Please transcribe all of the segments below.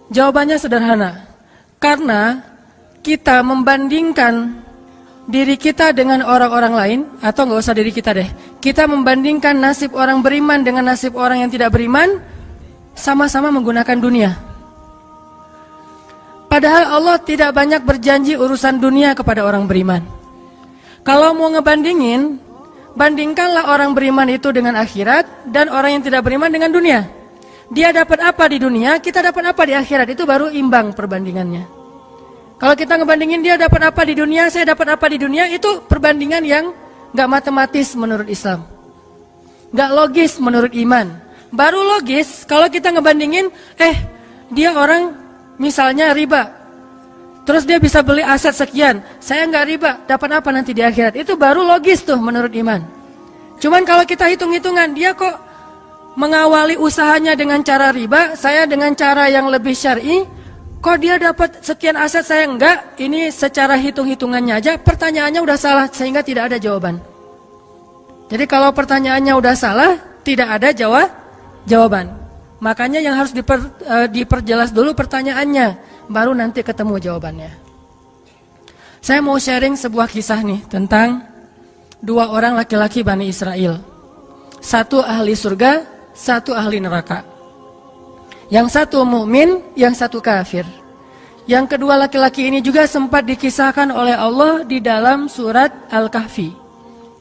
Jawabannya sederhana. Karena kita membandingkan diri kita dengan orang-orang lain, atau nggak usah diri kita deh. Kita membandingkan nasib orang beriman dengan nasib orang yang tidak beriman, sama-sama menggunakan dunia. Padahal Allah tidak banyak berjanji urusan dunia kepada orang beriman. Kalau mau ngebandingin, bandingkanlah orang beriman itu dengan akhirat dan orang yang tidak beriman dengan dunia. Dia dapat apa di dunia, kita dapat apa di akhirat, itu baru imbang perbandingannya. Kalau kita ngebandingin dia dapat apa di dunia, saya dapat apa di dunia, itu perbandingan yang gak matematis menurut Islam, gak logis menurut iman. Baru logis kalau kita ngebandingin, dia orang misalnya riba, terus dia bisa beli aset sekian, saya nggak riba, dapat apa nanti di akhirat, itu baru logis tuh menurut iman. Cuman kalau kita hitung-hitungan, dia kok mengawali usahanya dengan cara riba, saya dengan cara yang lebih syar'i, kok dia dapat sekian aset saya enggak, ini secara hitung-hitungannya aja pertanyaannya udah salah sehingga tidak ada jawaban. Jadi kalau pertanyaannya udah salah, tidak ada jawaban. Makanya yang harus diperjelas dulu pertanyaannya, baru nanti ketemu jawabannya. Saya mau sharing sebuah kisah nih tentang dua orang laki-laki Bani Israel. Satu ahli surga, satu ahli neraka. Yang satu mukmin, yang satu kafir. Yang kedua laki-laki ini juga sempat dikisahkan oleh Allah di dalam surat Al-Kahfi.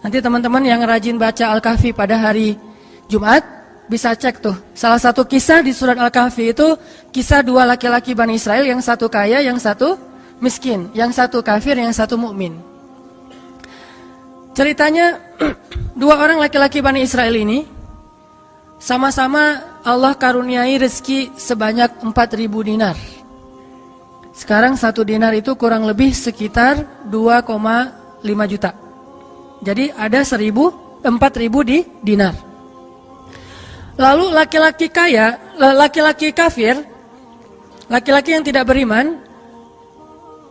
Nanti teman-teman yang rajin baca Al-Kahfi pada hari Jumat bisa cek tuh. Salah satu kisah di surat Al-Kahfi itu kisah dua laki-laki Bani Israel, yang satu kaya, yang satu miskin, yang satu kafir, yang satu mukmin. Ceritanya dua orang laki-laki Bani Israel ini sama-sama Allah karuniai rezeki sebanyak 4.000 dinar. Sekarang 1 dinar itu kurang lebih sekitar 2,5 juta. Jadi ada 4.000 di dinar. Lalu laki-laki kaya, laki-laki kafir, laki-laki yang tidak beriman,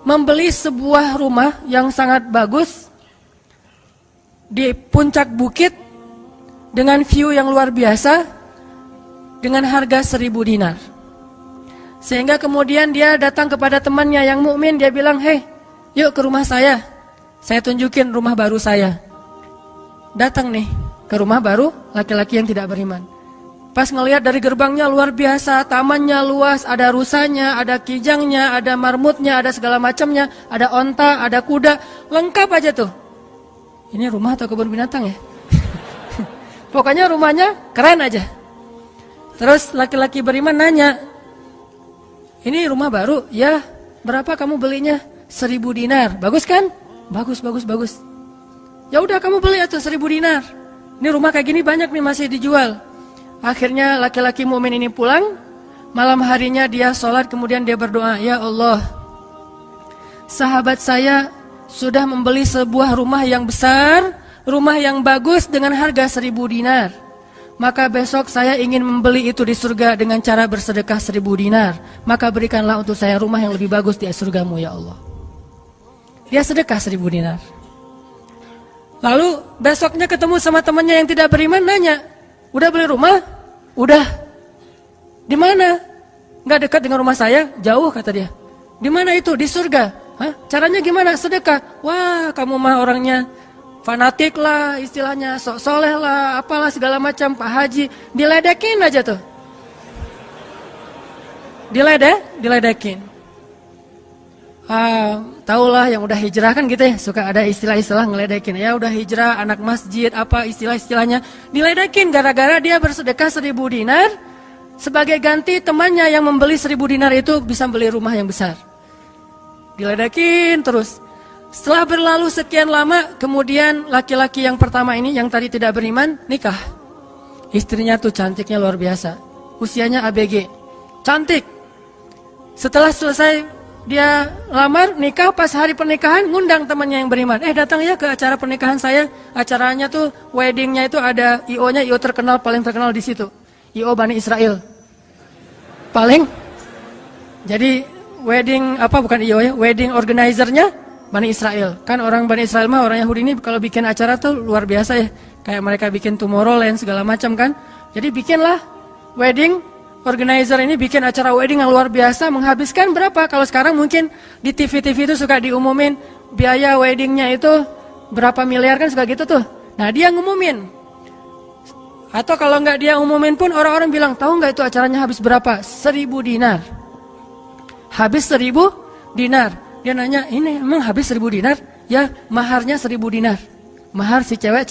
membeli sebuah rumah yang sangat bagus di puncak bukit dengan view yang luar biasa dengan harga 1.000 dinar. Sehingga kemudian dia datang kepada temannya yang mukmin, dia bilang, yuk ke rumah saya tunjukin rumah baru saya. Datang nih ke rumah baru laki-laki yang tidak beriman. Pas ngelihat dari gerbangnya luar biasa, tamannya luas, ada rusanya, ada kijangnya, ada marmutnya, ada segala macamnya, ada onta, ada kuda, lengkap aja tuh. Ini rumah atau kebun binatang ya? Pokoknya rumahnya keren aja. Terus laki-laki beriman nanya, ini rumah baru? Ya, berapa kamu belinya? 1.000 dinar. Bagus kan? Bagus. Ya udah kamu beli atau 1.000 dinar. Ini rumah kayak gini banyak nih masih dijual. Akhirnya laki-laki mukmin ini pulang. Malam harinya dia sholat, kemudian dia berdoa, ya Allah, sahabat saya sudah membeli sebuah rumah yang besar, rumah yang bagus dengan harga 1.000 dinar. Maka besok saya ingin membeli itu di surga dengan cara bersedekah 1.000 dinar. Maka berikanlah untuk saya rumah yang lebih bagus di surgamu ya Allah. Dia sedekah 1.000 dinar. Lalu besoknya ketemu sama temannya yang tidak beriman, nanya, udah beli rumah? Udah. Di mana? Nggak dekat dengan rumah saya, jauh kata dia. Di mana itu? Di surga. Hah? Caranya gimana? Sedekah. Wah, kamu mah orangnya fanatik lah, istilahnya sok soleh lah, apalah segala macam, Pak Haji. Diledekin aja tuh. Diledekin. Taulah yang udah hijrah kan gitu ya, suka ada istilah-istilah ngeledekin. Ya udah hijrah, anak masjid, apa istilah-istilahnya. Diledekin gara-gara dia bersedekah 1.000 dinar. Sebagai ganti temannya yang membeli 1.000 dinar itu bisa beli rumah yang besar. Diledekin terus. Setelah berlalu sekian lama, kemudian laki-laki yang pertama ini yang tadi tidak beriman nikah. Istrinya tuh cantiknya luar biasa. Usianya ABG. Cantik. Setelah selesai dia lamar, nikah, pas hari pernikahan ngundang temannya yang beriman. Datang ya ke acara pernikahan saya. Acaranya tuh weddingnya itu ada IO-nya, IO terkenal, paling terkenal di situ. IO Bani Israel. Paling. Jadi wedding bukan IO ya, wedding organizer-nya Bani Israel. Kan orang Bani Israel mah orang Yahudi ini kalau bikin acara tuh luar biasa ya. Kayak mereka bikin Tomorrowland segala macam kan. Jadi bikinlah wedding organizer ini bikin acara wedding yang luar biasa, menghabiskan berapa? Kalau sekarang mungkin di TV-TV itu suka diumumin biaya weddingnya itu berapa miliar kan, suka gitu tuh. Nah dia ngumumin. Atau kalau nggak dia umumin pun orang-orang bilang, tahu nggak itu acaranya habis berapa? 1.000 dinar. Habis 1.000 dinar. Dia nanya, ini emang habis 1.000 dinar? Ya, maharnya 1.000 dinar. Mahar si cewek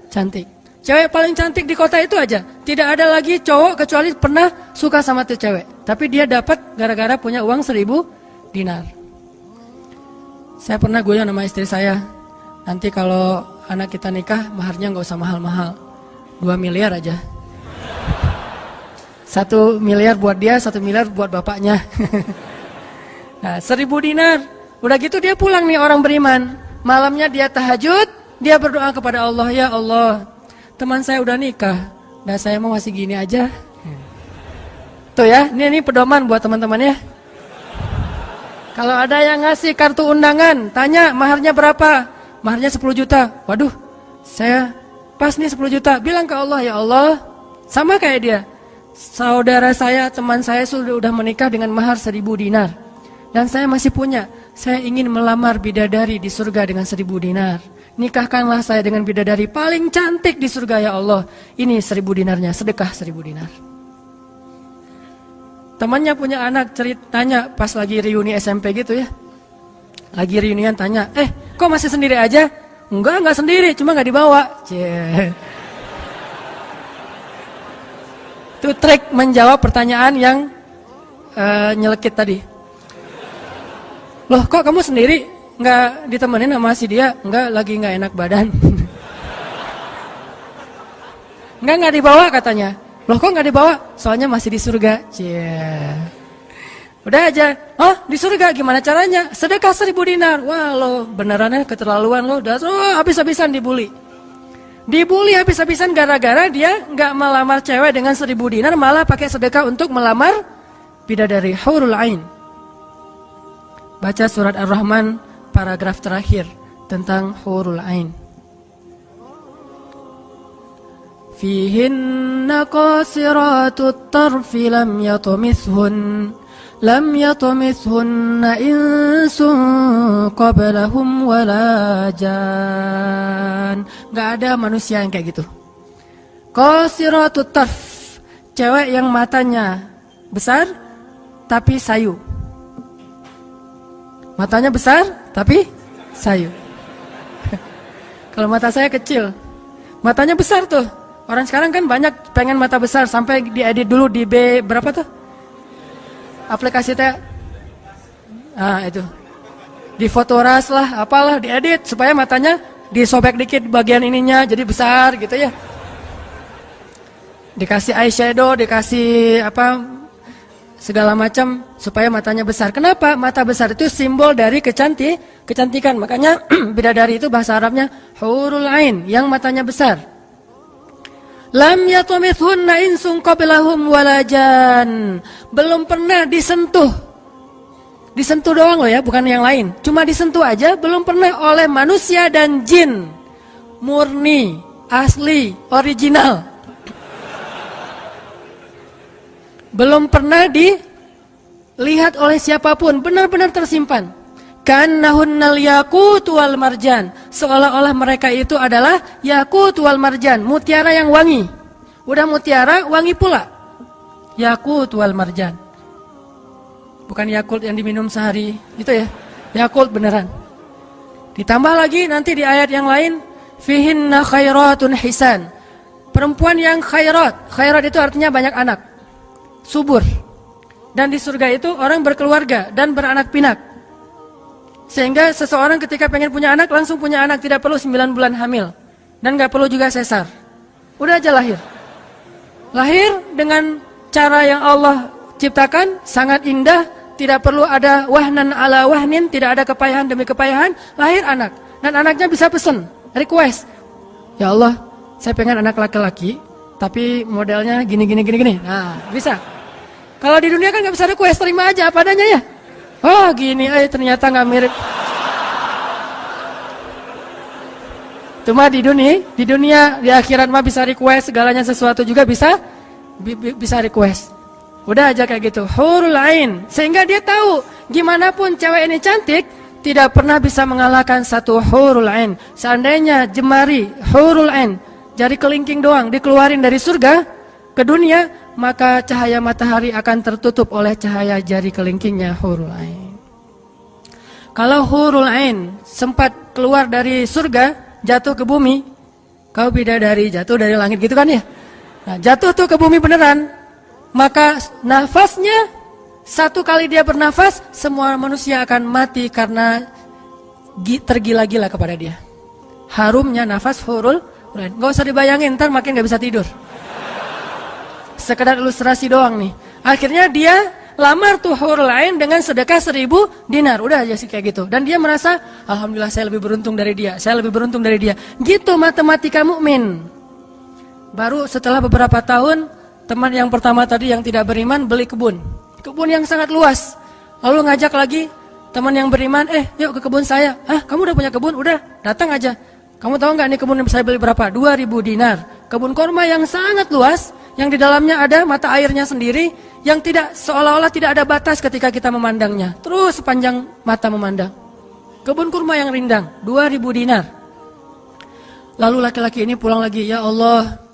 cantik. Cewek paling cantik di kota itu aja. Tidak ada lagi cowok kecuali pernah suka sama tuh cewek. Tapi dia dapat gara-gara punya uang 1.000 dinar. Saya pernah goyang sama istri saya. Nanti kalau anak kita nikah, maharnya nggak usah mahal-mahal. 2 miliar aja. 1 miliar buat dia, 1 miliar buat bapaknya. Nah, 1.000 dinar. Udah gitu dia pulang nih orang beriman. Malamnya dia tahajud, dia berdoa kepada Allah, ya Allah, teman saya udah nikah, dan saya mau masih gini aja. Tuh ya, ini pedoman buat teman-teman ya. Kalau ada yang ngasih kartu undangan, tanya maharnya berapa? Maharnya 10 juta. Waduh, saya pas nih 10 juta. Bilang ke Allah, ya Allah, sama kayak dia. Saudara saya, teman saya sudah menikah dengan mahar 1.000 dinar. Dan saya masih punya. Saya ingin melamar bidadari di surga dengan 1.000 dinar. Nikahkanlah saya dengan bidadari paling cantik di surga, ya Allah. Ini 1.000 dinarnya, sedekah 1.000 dinar. Temannya punya anak, ceritanya pas lagi reuni SMP gitu ya. Lagi reunian tanya, kok masih sendiri aja? Enggak sendiri, cuma gak dibawa. Itu trik menjawab pertanyaan yang nyelekit tadi. Loh, kok kamu sendiri? Nggak ditemenin sama si dia? Lagi nggak enak badan. Nggak dibawa katanya. Loh, kok nggak dibawa? Soalnya masih di surga. Udah aja. Oh, di surga gimana caranya? Sedekah 1.000 dinar. Wah, lo benerannya keterlaluan lo. Habis-habisan dibully. Dibully habis-habisan gara-gara dia nggak melamar cewek dengan 1.000 dinar, malah pakai sedekah untuk melamar bidadari hurul ain. Baca surat Ar-Rahman paragraf terakhir tentang hurul ain. Fihinna qasiratut tarfi lam yatumithunna insun qablahum wala jan. Gak ada manusia yang kayak gitu. Qasiratut tarf, cewek yang matanya besar tapi sayu. Matanya besar, tapi sayu. Kalau mata saya kecil, matanya besar tuh. Orang sekarang kan banyak pengen mata besar, sampai diedit dulu di berapa tuh? Aplikasi teh. Itu. Di Fotoras lah, apalah diedit supaya matanya disobek dikit bagian ininya jadi besar gitu ya. Dikasih eyeshadow, dikasih segala macam supaya matanya besar. Kenapa? Mata besar itu simbol dari kecantikan. Makanya bidadari itu bahasa Arabnya hurul ain, yang matanya besar. Lam yatumithunna insun qablahum walajan. Belum pernah disentuh. Disentuh doang loh ya, bukan yang lain. Cuma disentuh aja, belum pernah oleh manusia dan jin. Murni, asli, original. Belum pernah dilihat oleh siapapun, benar-benar tersimpan. Kannahunnal yaqut wal marjan, seolah-olah mereka itu adalah yaqut wal marjan, mutiara yang wangi. Udah mutiara, wangi pula. Yaqut wal marjan. Bukan Yakult yang diminum sehari, itu ya. Yakult beneran. Ditambah lagi nanti di ayat yang lain, fihinna khairatun hisan. Perempuan yang khairat. Khairat itu artinya banyak anak. Subur. Dan di surga itu orang berkeluarga dan beranak pinak. Sehingga seseorang ketika pengen punya anak langsung punya anak, tidak perlu 9 bulan hamil. Dan gak perlu juga sesar. Udah aja lahir. Lahir dengan cara yang Allah ciptakan, sangat indah, tidak perlu ada wahnan ala wahnin, tidak ada kepayahan demi kepayahan, lahir anak. Dan anaknya bisa pesen, request. Ya Allah, saya pengen anak laki-laki, tapi modelnya gini. Nah, bisa. Kalau di dunia kan gak bisa request, terima aja apa adanya ya. Oh gini, ternyata gak mirip. Cuma di dunia, di akhirat mah bisa request, segalanya sesuatu juga bisa request. Udah aja kayak gitu, hurul ain. Sehingga dia tahu, gimana pun cewek ini cantik, tidak pernah bisa mengalahkan satu hurul ain. Seandainya jemari hurul ain, jari kelingking doang, dikeluarin dari surga ke dunia, maka cahaya matahari akan tertutup oleh cahaya jari kelingkingnya hurul ain. Kalau hurul ain sempat keluar dari surga, jatuh ke bumi, kau bidadari jatuh dari langit gitu kan ya. Nah, jatuh tuh ke bumi beneran. Maka nafasnya, satu kali dia bernafas, semua manusia akan mati karena tergila-gila kepada dia. Harumnya nafas hurul ain. Gak usah dibayangin, ntar makin gak bisa tidur. Sekedar ilustrasi doang nih. Akhirnya dia lamar tuh hurul ain dengan sedekah 1000 dinar. Udah aja sih kayak gitu. Dan dia merasa, alhamdulillah saya lebih beruntung dari dia. Saya lebih beruntung dari dia. Gitu matematika mukmin. Baru setelah beberapa tahun, teman yang pertama tadi yang tidak beriman beli kebun. Kebun yang sangat luas. Lalu ngajak lagi teman yang beriman, yuk ke kebun saya. Kamu udah punya kebun? Udah, datang aja. Kamu tahu nggak nih kebun yang saya beli berapa? 2000 dinar. Kebun korma yang sangat luas, yang di dalamnya ada mata airnya sendiri, yang tidak seolah-olah tidak ada batas ketika kita memandangnya. Terus sepanjang mata memandang. Kebun kurma yang rindang, 2000 dinar. Lalu laki-laki ini pulang lagi, ya Allah,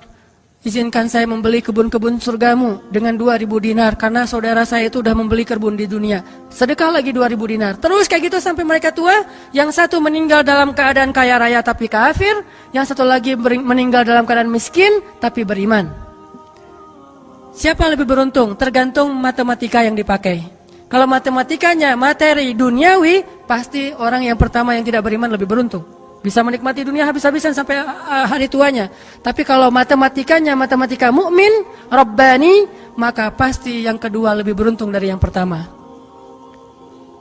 izinkan saya membeli kebun-kebun surgamu dengan 2000 dinar. Karena saudara saya itu sudah membeli kebun di dunia. Sedekah lagi 2000 dinar. Terus kayak gitu sampai mereka tua. Yang satu meninggal dalam keadaan kaya raya tapi kafir. Yang satu lagi meninggal dalam keadaan miskin tapi beriman. Siapa lebih beruntung? Tergantung matematika yang dipakai. Kalau matematikanya materi duniawi, pasti orang yang pertama yang tidak beriman lebih beruntung. Bisa menikmati dunia habis-habisan sampai hari tuanya. Tapi kalau matematikanya matematika mukmin, Rabbani, maka pasti yang kedua lebih beruntung dari yang pertama.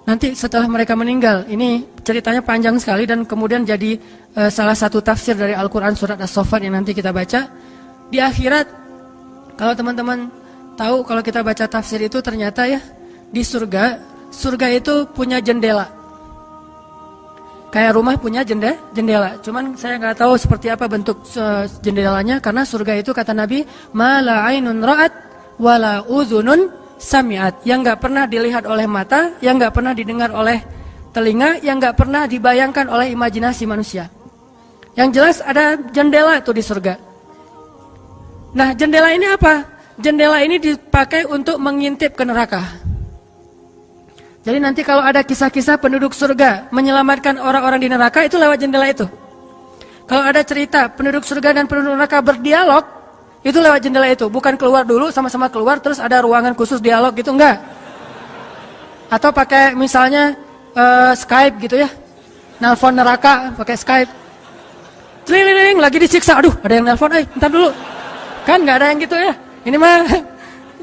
Nanti setelah mereka meninggal, ini ceritanya panjang sekali dan kemudian jadi salah satu tafsir dari Al-Quran surat As-Saffat yang nanti kita baca. Di akhirat, kalau teman-teman tahu, kalau kita baca tafsir itu ternyata ya, di surga itu punya jendela. Kayak rumah punya jendela. Cuman saya nggak tahu seperti apa bentuk jendelanya, karena surga itu kata Nabi, ma la ainun ra'at wa la udhunun sami'at. Yang nggak pernah dilihat oleh mata, yang nggak pernah didengar oleh telinga, yang nggak pernah dibayangkan oleh imajinasi manusia. Yang jelas ada jendela itu di surga. Nah, jendela ini apa? Jendela ini dipakai untuk mengintip ke neraka. Jadi nanti kalau ada kisah-kisah penduduk surga menyelamatkan orang-orang di neraka, itu lewat jendela itu. Kalau ada cerita penduduk surga dan penduduk neraka berdialog, itu lewat jendela itu. Bukan keluar dulu, sama-sama keluar, terus ada ruangan khusus dialog gitu, enggak. Atau pakai misalnya Skype gitu ya. Nelfon neraka pakai Skype. Tling, lagi disiksa, aduh ada yang nelfon, bentar dulu. Kan enggak ada yang gitu ya. Ini mah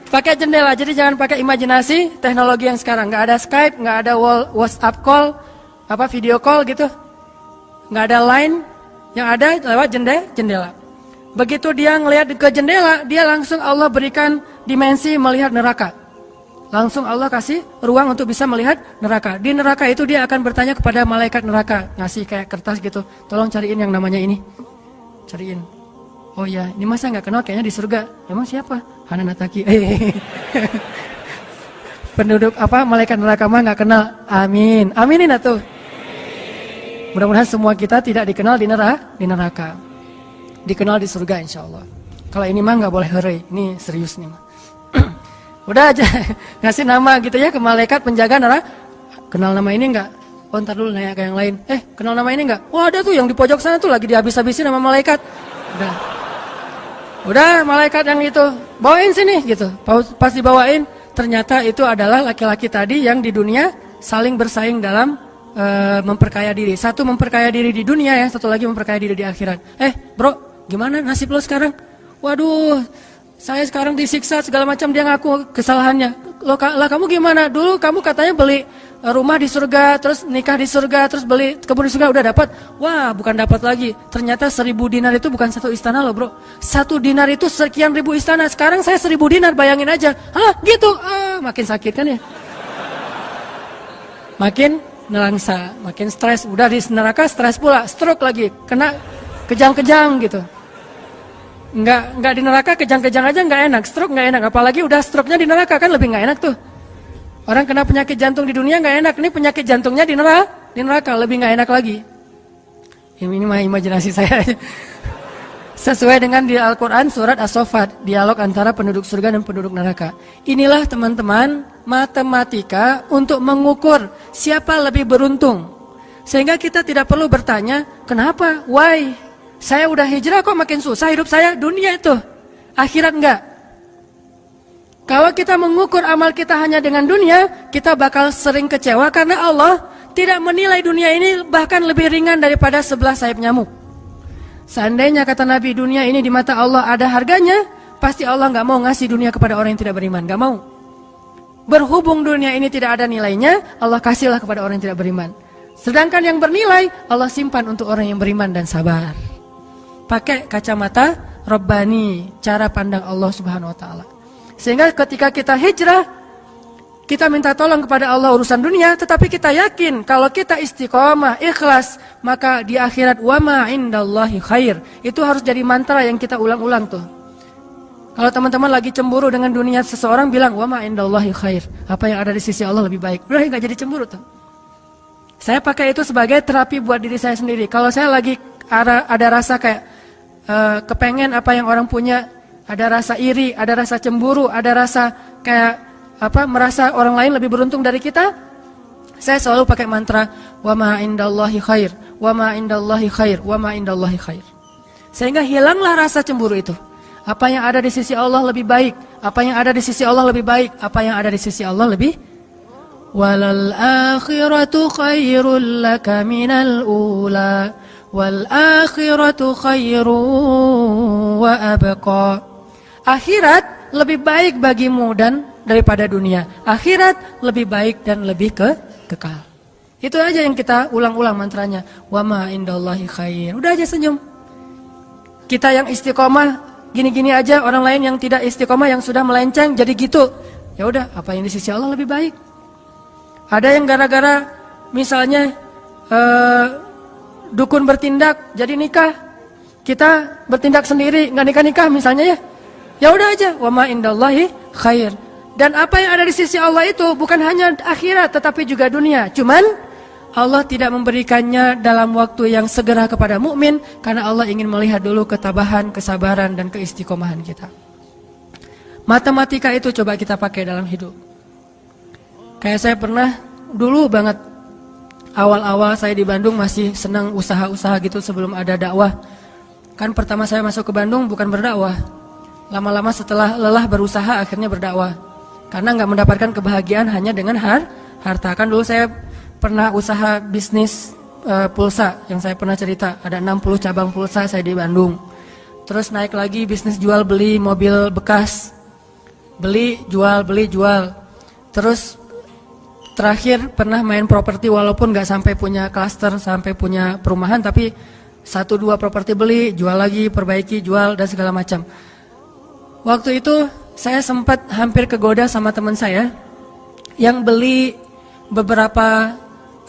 pakai jendela, jadi jangan pakai imajinasi teknologi yang sekarang. Nggak ada Skype, nggak ada WhatsApp call, video call gitu. Nggak ada line, yang ada lewat jendela. Begitu dia ngelihat ke jendela, dia langsung Allah berikan dimensi melihat neraka. Langsung Allah kasih ruang untuk bisa melihat neraka. Di neraka itu dia akan bertanya kepada malaikat neraka, ngasih kayak kertas gitu. Tolong cariin yang namanya ini. Cariin. Oh ya, ini masa nggak kenal kayaknya di surga. Emang siapa? Hana Nataki. Penduduk malaikat neraka mah nggak kenal. Amin. Aminin atuh. Mudah-mudahan semua kita tidak dikenal di neraka. Dikenal di surga insya Allah. Kalau ini mah nggak boleh heureuy. Ini serius nih mah. Udah aja ngasih nama gitu ya ke malaikat penjaga neraka. Kenal nama ini nggak? Oh ntar dulu nanya ke yang lain. Kenal nama ini nggak? Wah ada tuh yang di pojok sana tuh lagi dihabis-habisin sama malaikat. Udah malaikat yang itu bawain sini gitu. Pas dibawain ternyata itu adalah laki-laki tadi yang di dunia saling bersaing dalam memperkaya diri. Satu memperkaya diri di dunia, yang satu lagi memperkaya diri di akhirat. Bro, gimana nasib lo sekarang? Waduh, saya sekarang disiksa segala macam, dia ngaku kesalahannya. Lah kamu gimana? Dulu kamu katanya beli rumah di surga, terus nikah di surga, terus beli kebun di surga, udah dapat. Wah, bukan dapat lagi. Ternyata 1000 dinar itu bukan satu istana loh, bro. 1 dinar itu sekian ribu istana. Sekarang saya 1000 dinar, bayangin aja. Gitu. Makin sakit kan ya? Makin nelangsa, makin stres. Udah di neraka stres pula, stroke lagi, kena kejang-kejang gitu. Nggak di neraka, kejang-kejang aja nggak enak, stroke nggak enak, apalagi udah stroke-nya di neraka kan lebih nggak enak tuh. Orang kena penyakit jantung di dunia nggak enak, ini penyakit jantungnya di neraka lebih nggak enak lagi. Ini mah imajinasi saya. Sesuai dengan di Al-Quran surat As-Saffat, dialog antara penduduk surga dan penduduk neraka. Inilah teman-teman matematika untuk mengukur siapa lebih beruntung. Sehingga kita tidak perlu bertanya, kenapa? Why? Saya udah hijrah kok makin susah hidup saya, dunia itu. Akhirat enggak. Kalau kita mengukur amal kita hanya dengan dunia, kita bakal sering kecewa karena Allah tidak menilai dunia ini bahkan lebih ringan daripada 11 sayap nyamuk. Seandainya kata Nabi dunia ini di mata Allah ada harganya, pasti Allah nggak mau ngasih dunia kepada orang yang tidak beriman, nggak mau. Berhubung dunia ini tidak ada nilainya, Allah kasihlah kepada orang yang tidak beriman. Sedangkan yang bernilai, Allah simpan untuk orang yang beriman dan sabar. Pakai kacamata Rabbani, cara pandang Allah Subhanahu Wa Taala. Sehingga ketika kita hijrah, kita minta tolong kepada Allah urusan dunia, tetapi kita yakin kalau kita istiqomah, ikhlas, maka di akhirat wa ma indallahi khair. Itu harus jadi mantra yang kita ulang-ulang tuh. Kalau teman-teman lagi cemburu dengan dunia seseorang, bilang wa ma indallahi khair. Apa yang ada di sisi Allah lebih baik. Udah nggak jadi cemburu tuh. Saya pakai itu sebagai terapi buat diri saya sendiri. Kalau saya lagi ada rasa kayak kepengen apa yang orang punya, ada rasa iri, ada rasa cemburu, ada rasa kayak merasa orang lain lebih beruntung dari kita, saya selalu pakai mantra wa ma indallahi khair, wa ma indallahi khair, wa ma indallahi khair. Sehingga hilanglah rasa cemburu itu. Apa yang ada di sisi Allah lebih baik, apa yang ada di sisi Allah lebih baik, apa yang ada di sisi Allah lebih walal akhiratu khairul laka minal ula wal akhiratu khairu wa abqa. Akhirat lebih baik bagimu dan daripada dunia. Akhirat lebih baik dan lebih kekal. Itu aja yang kita ulang-ulang mantranya. Wa ma indallahi khair. Udah aja senyum. Kita yang istiqomah gini-gini aja, orang lain yang tidak istiqomah yang sudah melenceng jadi gitu. Ya udah, apa yang di sisi Allah lebih baik. Ada yang gara-gara misalnya dukun bertindak jadi nikah. Kita bertindak sendiri nggak nikah-nikah misalnya ya. Ya udah aja, wa ma indallahi khair. Dan apa yang ada di sisi Allah itu bukan hanya akhirat tetapi juga dunia. Cuman Allah tidak memberikannya dalam waktu yang segera kepada mukmin karena Allah ingin melihat dulu ketabahan, kesabaran dan keistiqomahan kita. Matematika itu coba kita pakai dalam hidup. Kayak saya pernah dulu banget awal-awal saya di Bandung masih senang usaha-usaha gitu sebelum ada dakwah. Kan pertama saya masuk ke Bandung bukan berdakwah. Lama-lama setelah lelah berusaha akhirnya berdakwah. Karena nggak mendapatkan kebahagiaan hanya dengan harta. Kan dulu saya pernah usaha bisnis pulsa yang saya pernah cerita. Ada 60 cabang pulsa saya di Bandung. Terus naik lagi bisnis jual beli mobil bekas. Beli, jual. Terus terakhir pernah main properti walaupun nggak sampai punya klaster, sampai punya perumahan. Tapi 1-2 properti beli, jual lagi, perbaiki, jual dan segala macam. Waktu itu saya sempat hampir kegoda sama teman saya yang beli beberapa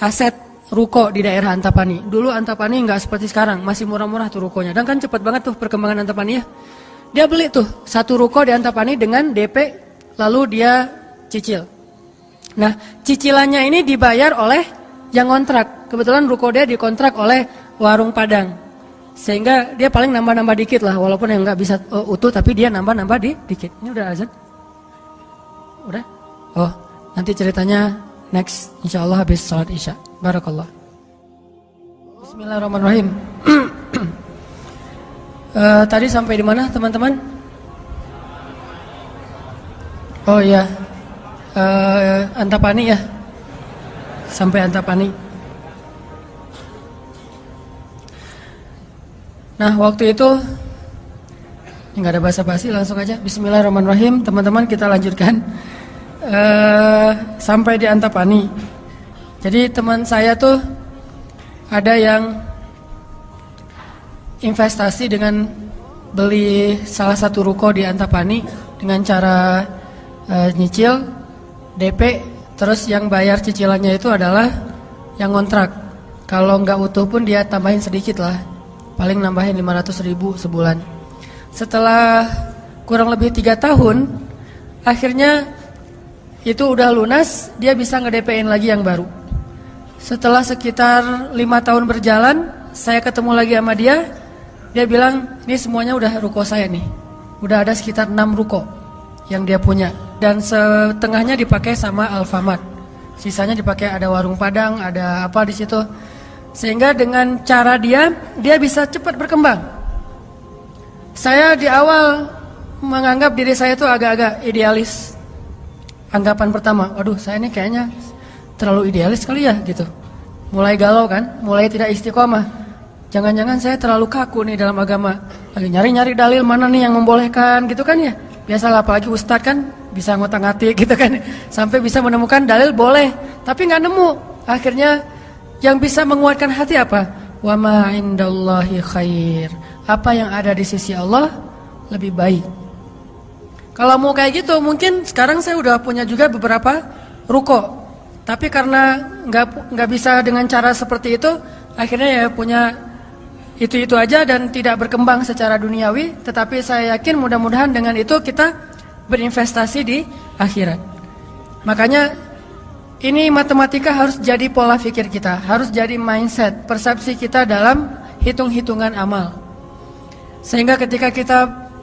aset ruko di daerah Antapani. Dulu Antapani nggak seperti sekarang, masih murah-murah tuh rukonya. Dan kan cepat banget tuh perkembangan Antapani ya. Dia beli tuh 1 ruko di Antapani dengan DP, lalu dia cicil. Nah, cicilannya ini dibayar oleh yang kontrak. Kebetulan ruko dia dikontrak oleh Warung Padang. Sehingga dia paling nambah-nambah dikit lah, walaupun yang nggak bisa utuh, tapi dia nambah-nambah dikit. Ini udah azan? Udah? Oh, nanti ceritanya next, insya Allah habis sholat isya. Barakallah. Bismillahirrahmanirrahim. Tadi sampai di mana teman-teman? Oh iya, Antapani ya, sampai Antapani. Nah waktu itu nggak ada basa-basi, langsung aja Bismillahirrahmanirrahim. Teman-teman kita lanjutkan sampai di Antapani. Jadi teman saya tuh ada yang investasi dengan beli salah satu ruko di Antapani dengan cara nyicil DP, terus yang bayar cicilannya itu adalah yang kontrak. Kalau nggak utuh pun dia tambahin sedikit lah, paling nambahin 500.000 sebulan. Setelah kurang lebih 3 tahun, akhirnya itu udah lunas, dia bisa nge-DP-in lagi yang baru. Setelah sekitar 5 tahun berjalan, saya ketemu lagi sama dia. Dia bilang, ini semuanya udah ruko saya nih. Udah ada sekitar 6 ruko yang dia punya. Dan setengahnya dipakai sama Alfamart. Sisanya dipakai ada warung Padang, ada apa di situ. Sehingga dengan cara dia bisa cepat berkembang. Saya di awal menganggap diri saya itu agak-agak idealis. Anggapan pertama, waduh saya ini kayaknya terlalu idealis kali ya gitu. Mulai galau kan, mulai tidak istiqomah. Jangan-jangan saya terlalu kaku nih dalam agama. Lagi nyari-nyari dalil mana nih yang membolehkan gitu kan ya. Biasalah apalagi ustadz kan bisa ngotak-ngatik gitu kan. Sampai bisa menemukan dalil boleh, tapi nggak nemu. Akhirnya yang bisa menguatkan hati apa? Wa ma indallahi khair. Apa yang ada di sisi Allah lebih baik. Kalau mau kayak gitu, mungkin sekarang saya udah punya juga beberapa ruko. Tapi karena nggak bisa dengan cara seperti itu, akhirnya ya punya itu aja dan tidak berkembang secara duniawi. Tetapi saya yakin mudah-mudahan dengan itu kita berinvestasi di akhirat. Makanya ini matematika harus jadi pola pikir kita, harus jadi mindset, persepsi kita dalam hitung-hitungan amal. Sehingga ketika kita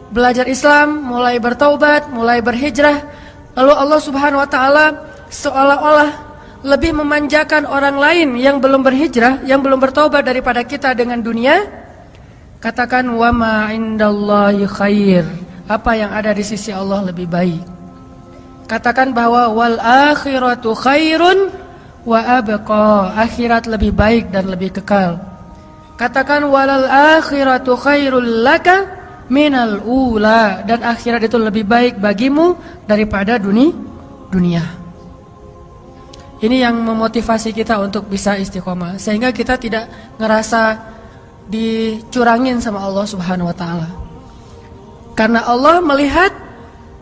belajar Islam, mulai bertaubat, mulai berhijrah, lalu Allah Subhanahu wa taala seolah-olah lebih memanjakan orang lain yang belum berhijrah, yang belum bertaubat daripada kita dengan dunia. Katakan wa ma indallahi khair. Apa yang ada di sisi Allah lebih baik. Katakan bahwa wal akhiratu khairun wa abqa. Akhirat lebih baik dan lebih kekal. Katakan walal akhiratu khairul laka minal ula, dan akhirat itu lebih baik bagimu daripada dunia. Ini yang memotivasi kita untuk bisa istiqomah, sehingga kita tidak ngerasa dicurangin sama Allah Subhanahu wa taala. Karena Allah melihat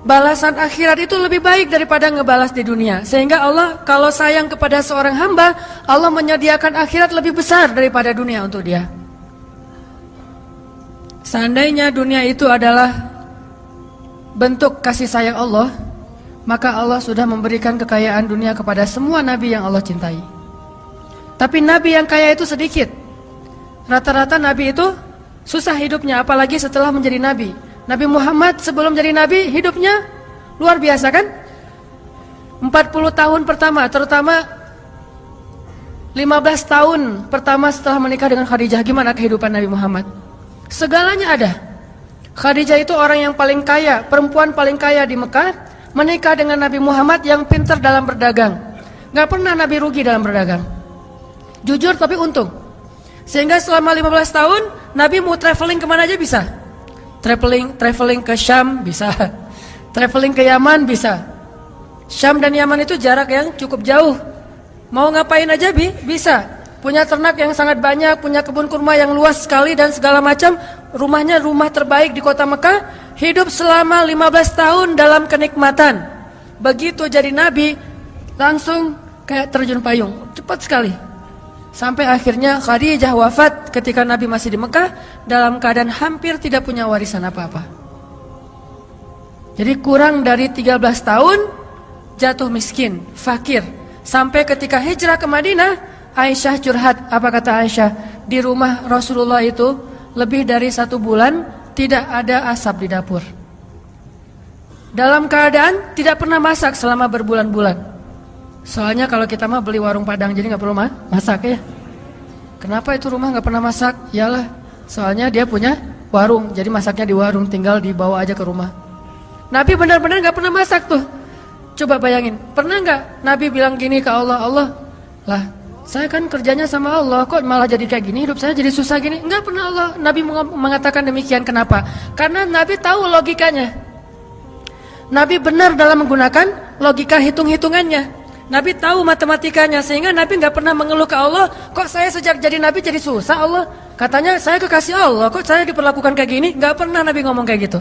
balasan akhirat itu lebih baik daripada ngebalas di dunia. Sehingga Allah kalau sayang kepada seorang hamba, Allah menyediakan akhirat lebih besar daripada dunia untuk dia. Seandainya dunia itu adalah bentuk kasih sayang Allah, maka Allah sudah memberikan kekayaan dunia kepada semua nabi yang Allah cintai. Tapi nabi yang kaya itu sedikit. Rata-rata nabi itu susah hidupnya, apalagi setelah menjadi nabi. Nabi Muhammad sebelum jadi nabi hidupnya luar biasa kan? 40 tahun pertama, terutama 15 tahun pertama setelah menikah dengan Khadijah, gimana kehidupan Nabi Muhammad? Segalanya ada. Khadijah itu orang yang paling kaya, perempuan paling kaya di Mekah, menikah dengan Nabi Muhammad yang pintar dalam berdagang. Gak pernah Nabi rugi dalam berdagang. Jujur tapi untung. Sehingga selama 15 tahun Nabi mau traveling kemana aja bisa. Traveling ke Syam bisa. Traveling ke Yaman bisa. Syam dan Yaman itu jarak yang cukup jauh. Mau ngapain aja bisa. Punya ternak yang sangat banyak, punya kebun kurma yang luas sekali dan segala macam. Rumahnya rumah terbaik di kota Mekah. Hidup selama 15 tahun dalam kenikmatan. Begitu jadi nabi, langsung kayak terjun payung. Cepat sekali. Sampai akhirnya Khadijah wafat ketika Nabi masih di Mekah dalam keadaan hampir tidak punya warisan apa-apa. Jadi kurang dari 13 tahun jatuh miskin, fakir. Sampai ketika hijrah ke Madinah, Aisyah curhat. Apa kata Aisyah? Di rumah Rasulullah itu lebih dari 1 bulan tidak ada asap di dapur. Dalam keadaan tidak pernah masak selama berbulan-bulan. Soalnya kalau kita mah beli warung Padang, jadi gak perlu masak ya. Kenapa itu rumah gak pernah masak? Yalah, soalnya dia punya warung, jadi masaknya di warung, tinggal dibawa aja ke rumah. Nabi benar-benar gak pernah masak tuh. Coba bayangin, pernah gak Nabi bilang gini ke Allah, Allah, lah saya kan kerjanya sama Allah, kok malah jadi kayak gini, hidup saya jadi susah gini. Enggak pernah Allah, Nabi mengatakan demikian. Kenapa? Karena Nabi tahu logikanya. Nabi benar dalam menggunakan logika hitung-hitungannya. Nabi tahu matematikanya, sehingga Nabi nggak pernah mengeluh ke Allah, kok saya sejak jadi Nabi jadi susah Allah. Katanya saya kekasih Allah, kok saya diperlakukan kayak gini. Nggak pernah Nabi ngomong kayak gitu.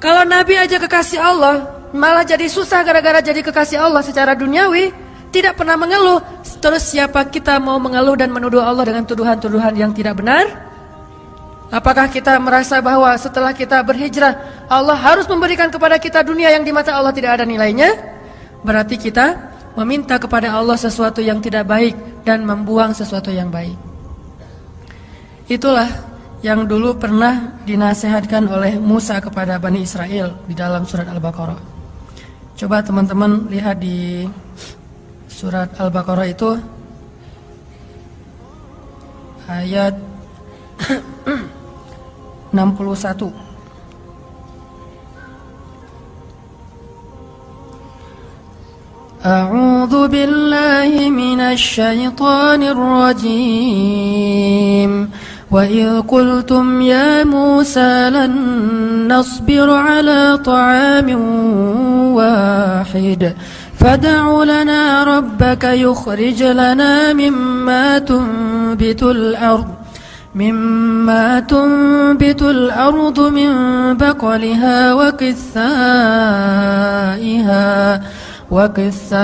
Kalau Nabi aja kekasih Allah, malah jadi susah gara-gara jadi kekasih Allah secara duniawi, tidak pernah mengeluh. Terus siapa kita mau mengeluh dan menuduh Allah dengan tuduhan-tuduhan yang tidak benar? Apakah kita merasa bahwa setelah kita berhijrah Allah harus memberikan kepada kita dunia yang di mata Allah tidak ada nilainya? Berarti kita meminta kepada Allah sesuatu yang tidak baik dan membuang sesuatu yang baik. Itulah yang dulu pernah dinasihatkan oleh Musa kepada Bani Israel di dalam surat Al-Baqarah. Coba teman-teman lihat di surat Al-Baqarah itu ayat 61. A'udzu billahi minasy syaithanir rajim. Wa idh qultum ya Musa lan nasbir ala ta'amin wahid fad'u lana rabbaka yukhrij lana mimma tunbitul ardh مما تنبت الأرض من بقلها وقثائها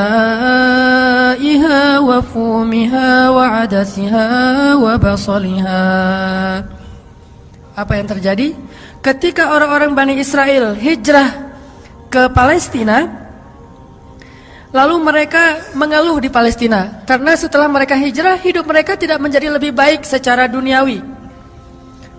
وفومها وعدسها وبصلها. Apa yang terjadi? Ketika orang-orang Bani Israel hijrah ke Palestina, lalu mereka mengeluh di Palestina karena setelah mereka hijrah hidup mereka tidak menjadi lebih baik secara duniawi.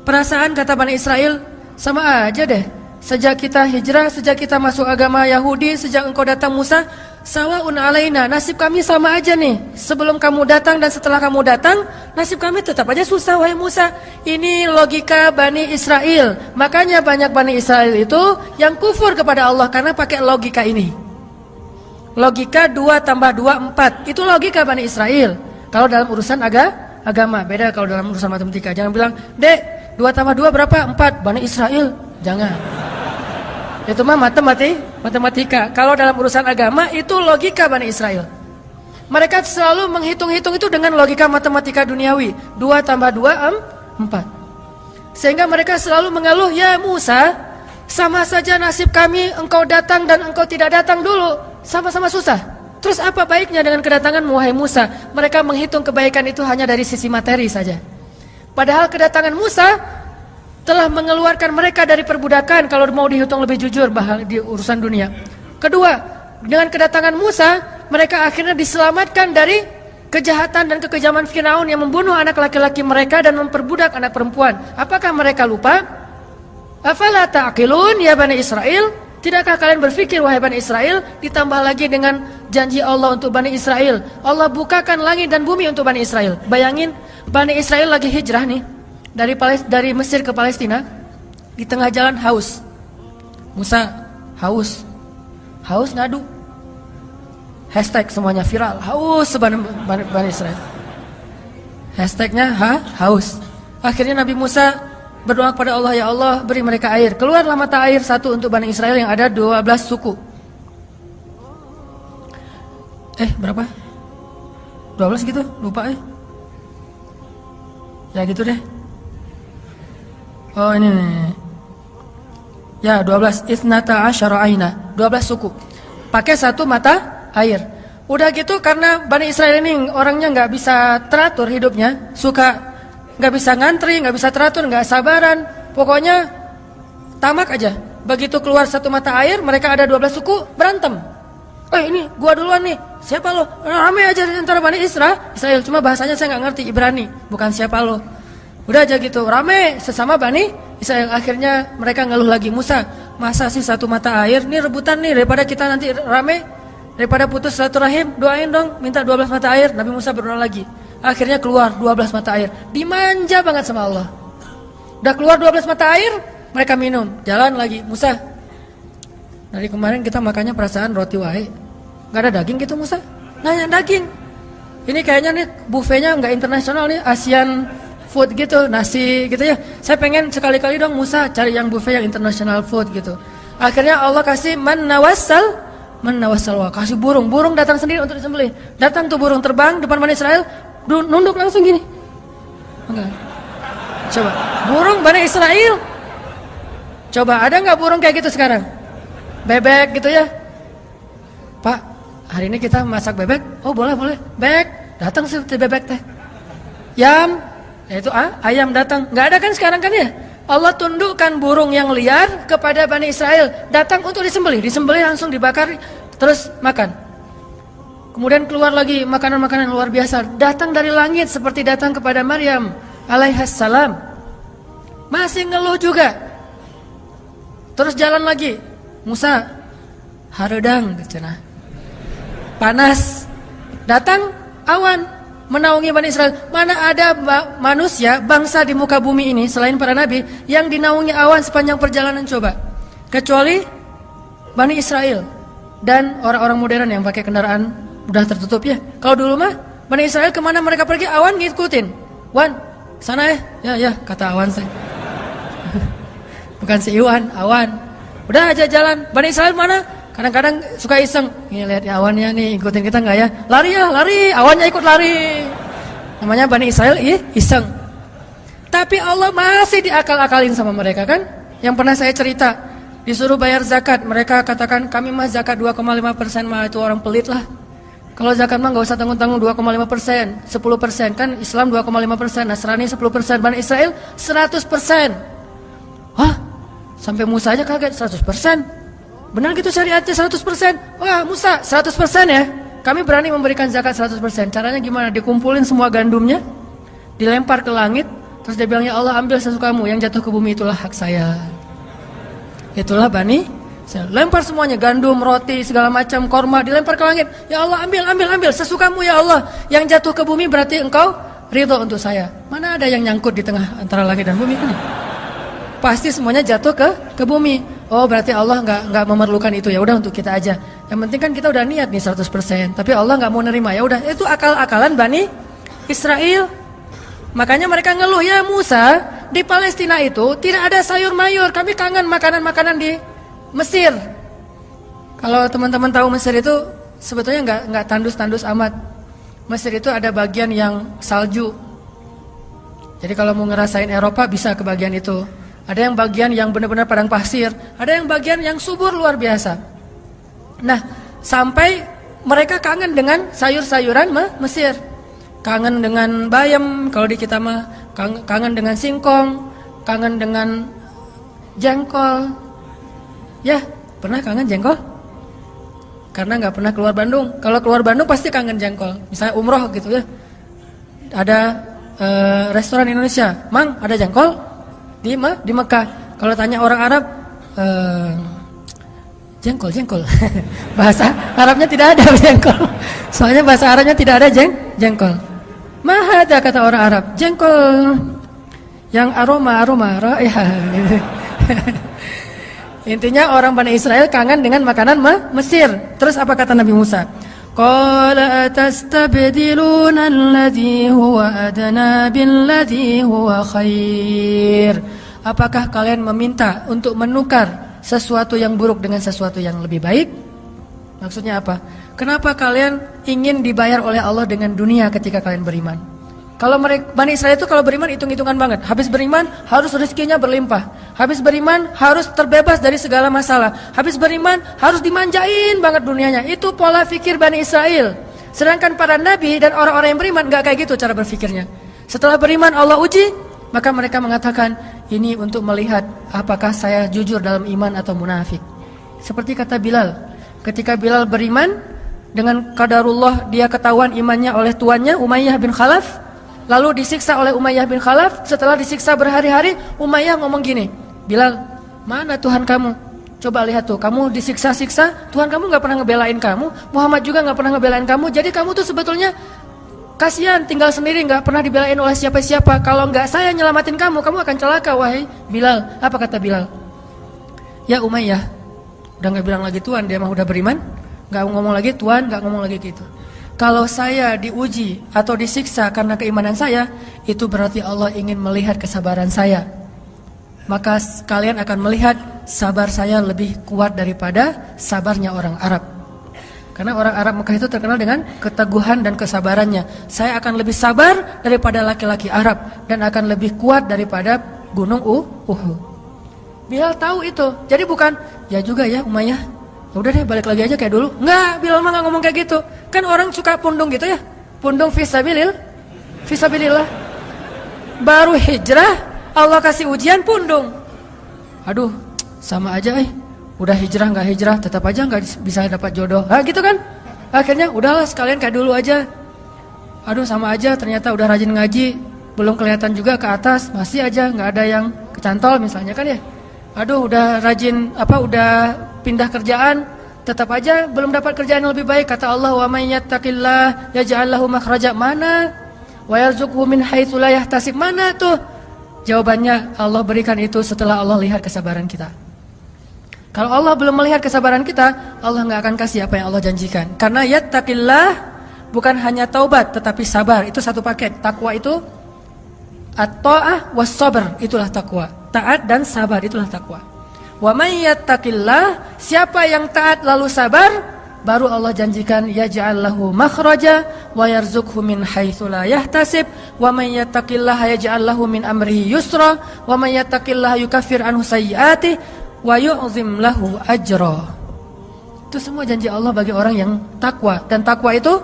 Perasaan kata Bani Israel, sama aja deh. Sejak kita hijrah, sejak kita masuk agama Yahudi, sejak engkau datang Musa, sawaun alaina, nasib kami sama aja nih. Sebelum kamu datang dan setelah kamu datang, nasib kami tetap aja susah wahai Musa. Ini logika Bani Israel. Makanya banyak Bani Israel itu yang kufur kepada Allah karena pakai logika ini. Logika 2 tambah 2 4. Itu logika Bani Israel. Kalau dalam urusan agama, beda kalau dalam urusan matematika. Jangan bilang, "Dek, 2 tambah 2 berapa?" 4. Bani Israel. Jangan. Itu mah matematika. Kalau dalam urusan agama itu logika Bani Israel. Mereka selalu menghitung-hitung itu dengan logika matematika duniawi. 2 tambah 2 4. Sehingga mereka selalu mengeluh, "Ya Musa, sama saja nasib kami engkau datang dan engkau tidak datang dulu. Sama-sama susah. Terus apa baiknya dengan kedatanganmu wahai Musa?" Mereka menghitung kebaikan itu hanya dari sisi materi saja. Padahal kedatangan Musa telah mengeluarkan mereka dari perbudakan kalau mau dihitung lebih jujur di urusan dunia. Kedua, dengan kedatangan Musa, mereka akhirnya diselamatkan dari kejahatan dan kekejaman Firaun yang membunuh anak laki-laki mereka dan memperbudak anak perempuan. Apakah mereka lupa? Afala ta'qilun ya Bani Israel? Tidakkah kalian berpikir wahai Bani Israel? Ditambah lagi dengan janji Allah untuk Bani Israel. Allah bukakan langit dan bumi untuk Bani Israel. Bayangin Bani Israel lagi hijrah nih dari Mesir ke Palestina. Di tengah jalan haus. Musa haus ngadu. Hashtag semuanya viral. Haus Bani Israel. Hashtagnya haus. Akhirnya Nabi Musa berdoa kepada Allah, "Ya Allah, beri mereka air." Keluarlah mata air satu untuk Bani Israel yang ada 12 suku. Berapa? 12 gitu? Lupa Ya gitu deh. Oh ini nih. Ya 12. Ithnata asyara aina. 12 suku. Pakai satu mata air. Udah gitu karena Bani Israel ini orangnya gak bisa teratur hidupnya. Suka gak bisa ngantri, gak bisa teratur, gak sabaran. Pokoknya tamak aja. Begitu keluar satu mata air, mereka ada 12 suku, berantem. Ini gua duluan nih. Siapa lo? Rame aja di antara Bani Israel. Cuma bahasanya saya gak ngerti, Ibrani. Bukan siapa lo. Udah aja gitu, rame sesama Bani Israel. Akhirnya mereka ngeluh lagi, "Musa, masa sih satu mata air? Nih rebutan nih, daripada kita nanti rame, daripada putus silaturahim, doain dong, minta 12 mata air." Nabi Musa berdoa lagi. Akhirnya keluar 12 mata air. Dimanja banget sama Allah. Udah keluar 12 mata air, mereka minum. Jalan lagi, "Musa, dari kemarin kita makannya perasaan roti wae. Gak ada daging gitu Musa?" Nanya daging. Ini kayaknya nih buffetnya gak internasional nih, Asian food gitu, nasi gitu ya. Saya pengen sekali-kali dong Musa cari yang buffet yang international food gitu. Akhirnya Allah kasih man nawassal, kasih burung datang sendiri untuk disembelih. Datang tuh burung terbang depan Bani Israel, nunduk langsung gini. Enggak. Coba, burung Bani Israel. Coba ada nggak burung kayak gitu sekarang? Bebek gitu ya. "Pak, hari ini kita masak bebek." "Oh boleh. Bebek." Datang seperti bebek teh. Yam, Yaitu ayam datang. Nggak ada kan sekarang kan ya? Allah tundukkan burung yang liar kepada Bani Israel. Datang untuk disembelih. Disembelih langsung dibakar. Terus makan. Kemudian keluar lagi makanan-makanan luar biasa. Datang dari langit seperti datang kepada Maryam alaihassalam. Masih ngeluh juga. Terus jalan lagi. Musa, haredang cenah. Panas. Datang awan menaungi Bani Israel. Mana ada manusia, bangsa di muka bumi ini selain para nabi yang dinaungi awan sepanjang perjalanan coba. Kecuali Bani Israel dan orang-orang modern yang pakai kendaraan udah tertutup ya. Kalau dulu mah Bani Israel kemana mereka pergi awan ngikutin. Wan, sana ya kata awan saya. Bukan si Iwan, awan. Udah aja jalan. Bani Israel mana? Kadang-kadang suka iseng, nih lihat ya awannya nih ikutin kita nggak ya? Lari ya, lari, awannya ikut lari. Namanya Bani Israel iseng. Tapi Allah masih diakal-akalin sama mereka kan? Yang pernah saya cerita, disuruh bayar zakat, mereka katakan kami mah zakat 2,5% mah itu orang pelit lah. Kalau zakat mah nggak usah tanggung-tanggung 2,5%, 10% kan Islam 2,5%, Nasrani 10%, Bani Israel 100%. Hah? Sampai Musa aja kaget 100%. Benar gitu syariatnya 100%. Wah Musa 100% ya. Kami berani memberikan zakat 100%. Caranya gimana? Dikumpulin semua gandumnya, dilempar ke langit, terus dia bilang ya Allah ambil sesukamu, yang jatuh ke bumi itulah hak saya. Itulah Bani. Lempar semuanya, gandum, roti, segala macam, korma dilempar ke langit. Ya Allah ambil sesukamu ya Allah. Yang jatuh ke bumi berarti engkau ridho untuk saya. Mana ada yang nyangkut di tengah antara langit dan bumi kan? Pasti semuanya jatuh ke bumi. Oh berarti Allah nggak memerlukan itu, ya udah untuk kita aja. Yang penting kan kita udah niat nih 100%. Tapi Allah nggak mau nerima, ya udah itu akal-akalan Bani Israel. Makanya mereka ngeluh ya Musa, di Palestina itu tidak ada sayur mayur. Kami kangen makanan-makanan di Mesir. Kalau teman-teman tahu Mesir itu sebetulnya nggak tandus-tandus amat. Mesir itu ada bagian yang salju. Jadi kalau mau ngerasain Eropa bisa ke bagian itu. Ada yang bagian yang benar-benar padang pasir, ada yang bagian yang subur luar biasa. Nah, sampai mereka kangen dengan sayur-sayuran Mesir. Kangen dengan bayam, kalau di kita mah kangen dengan singkong, kangen dengan jengkol. Ya, pernah kangen jengkol? Karena nggak pernah keluar Bandung. Kalau keluar Bandung pasti kangen jengkol. Misalnya umroh gitu ya. Ada restoran Indonesia, Mang ada jengkol? Di Mekah. Kalau tanya orang Arab, jengkol. Bahasa Arabnya tidak ada jengkol. Soalnya bahasa Arabnya tidak ada jengkol. Mahada kata orang Arab, jengkol yang aroma raihah. Gitu. Intinya orang Bani Israel kangen dengan makanan Mesir. Terus apa kata Nabi Musa? Qala atastabdiluna alladhi huwa adna billadhi huwa khair. Apakah kalian meminta untuk menukar sesuatu yang buruk dengan sesuatu yang lebih baik? Maksudnya apa? Kenapa kalian ingin dibayar oleh Allah dengan dunia ketika kalian beriman? Kalau Bani Israel itu kalau beriman hitung-hitungan banget. Habis beriman harus rezekinya berlimpah. Habis beriman harus terbebas dari segala masalah. Habis beriman harus dimanjain banget dunianya. Itu pola fikir Bani Israel. Sedangkan para nabi dan orang-orang yang beriman gak kayak gitu cara berfikirnya. Setelah beriman Allah uji, maka mereka mengatakan ini untuk melihat apakah saya jujur dalam iman atau munafik. Seperti kata Bilal. Ketika Bilal beriman dengan qadarullah dia ketahuan imannya oleh tuannya Umayyah bin Khalaf. Lalu disiksa oleh Umayyah bin Khalaf. Setelah disiksa berhari-hari, Umayyah ngomong gini, Bilal, mana Tuhan kamu? Coba lihat tuh, kamu disiksa-siksa, Tuhan kamu gak pernah ngebelain kamu, Muhammad juga gak pernah ngebelain kamu. Jadi kamu tuh sebetulnya kasihan, tinggal sendiri, gak pernah dibelain oleh siapa-siapa. Kalau gak saya nyelamatin kamu, kamu akan celaka, wahai Bilal. Apa kata Bilal? Ya Umayyah, udah gak bilang lagi Tuhan, dia mah udah beriman, gak ngomong lagi Tuhan, gak ngomong lagi gitu. Kalau saya diuji atau disiksa karena keimanan saya, itu berarti Allah ingin melihat kesabaran saya. Maka kalian akan melihat sabar saya lebih kuat daripada sabarnya orang Arab. Karena orang Arab Mekah itu terkenal dengan keteguhan dan kesabarannya. Saya akan lebih sabar daripada laki-laki Arab dan akan lebih kuat daripada gunung Uhud. Bilal tahu itu. Jadi bukan, ya juga ya Umayyah. Udah deh balik lagi aja kayak dulu. Enggak, Bilal mah gak ngomong kayak gitu. Kan orang suka pundung gitu ya. Pundung fisabilillah. baru hijrah Allah kasih ujian pundung. Aduh, sama aja udah hijrah nggak hijrah tetap aja nggak bisa dapat jodoh. Gitu kan? Akhirnya udahlah sekalian kayak dulu aja. Aduh sama aja, ternyata udah rajin ngaji, belum kelihatan juga ke atas, masih aja nggak ada yang kecantol misalnya kan ya. Aduh udah rajin udah pindah kerjaan, tetap aja belum dapat kerjaan yang lebih baik. Kata Allah, wa may yattaqillah yaj'al lahu makhraja. Mana? Wa yarzuqhu min haitsu la yahtasib. Mana tuh? Jawabannya Allah berikan itu setelah Allah lihat kesabaran kita. Kalau Allah belum melihat kesabaran kita, Allah nggak akan kasih apa yang Allah janjikan. Karena yattaqillah bukan hanya taubat tetapi sabar, itu satu paket. Takwa itu at-ta'ah was-sabr, itulah takwa. Taat dan sabar, itulah takwa. Wa may yattaqillah, siapa yang taat lalu sabar, baru Allah janjikan yaj'al lahu makhraja wa yarzuqhu min haitsu la yahtasib. Wa may yattaqillaha yaj'al lahu min amrihi yusra wa may yattaqillaha yukaffir anhu sayyi'atihi wa yu'zim lahu ajra. Itu semua janji Allah bagi orang yang takwa, dan takwa itu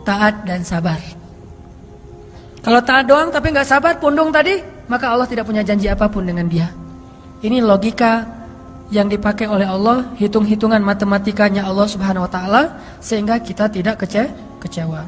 taat dan sabar. Kalau taat doang tapi nggak sabar, pundung tadi, maka Allah tidak punya janji apapun dengan dia. Ini logika yang dipakai oleh Allah, hitung-hitungan matematikanya Allah Subhanahu wa taala, sehingga kita tidak kecewa.